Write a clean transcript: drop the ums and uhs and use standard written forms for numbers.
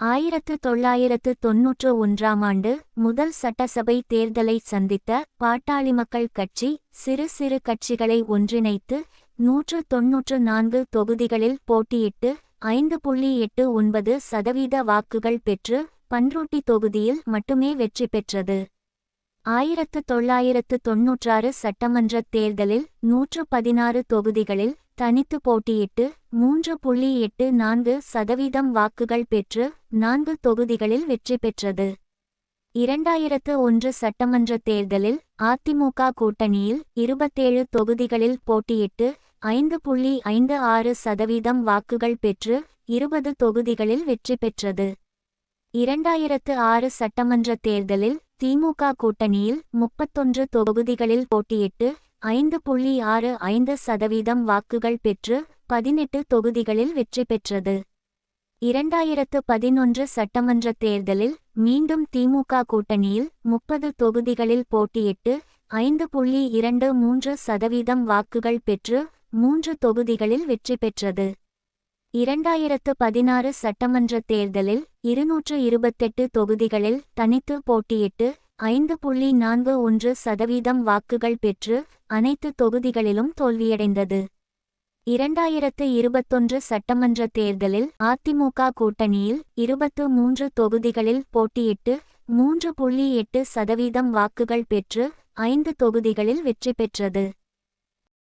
1991ஆம் ஆண்டு முதல் சட்டசபை தேர்தலை சந்தித்த பாட்டாளி மக்கள் கட்சி சிறு சிறு கட்சிகளை ஒன்றிணைத்து 194 தொகுதிகளில் போட்டியிட்டு 5.89% வாக்குகள் பெற்று பன்ருட்டி தொகுதியில் மட்டுமே வெற்றி பெற்றது. 1996 சட்டமன்றத் தேர்தலில் 116 தொகுதிகளில் தனித்து போட்டியிட்டு 3.84% வாக்குகள் பெற்று 4 தொகுதிகளில் வெற்றி பெற்றது. 2001 சட்டமன்றத் தேர்தலில் அதிமுக கூட்டணியில் 27 தொகுதிகளில் போட்டியிட்டு 5.56% வாக்குகள் பெற்று 20 தொகுதிகளில் வெற்றி பெற்றது. 2006 சட்டமன்றத் தேர்தலில் திமுக கூட்டணியில் 31 தொகுதிகளில் போட்டியிட்டு 5.65% வாக்குகள் பெற்று 18 தொகுதிகளில் வெற்றி பெற்றது. 2011 சட்டமன்றத் தேர்தலில் மீண்டும் திமுக கூட்டணியில் 30 தொகுதிகளில் போட்டியிட்டு 5.23% வாக்குகள் பெற்று 3 தொகுதிகளில் வெற்றி பெற்றது. 2016 சட்டமன்றத் தேர்தலில் 228 தொகுதிகளில் தனித்து போட்டியிட்டு 5.41% வாக்குகள் பெற்று அனைத்து தொகுதிகளிலும் தோல்வியடைந்தது. 2021 சட்டமன்றத் தேர்தலில் அதிமுக கூட்டணியில் 23 தொகுதிகளில் போட்டியிட்டு 3.8% வாக்குகள் பெற்று 5 தொகுதிகளில் வெற்றி பெற்றது.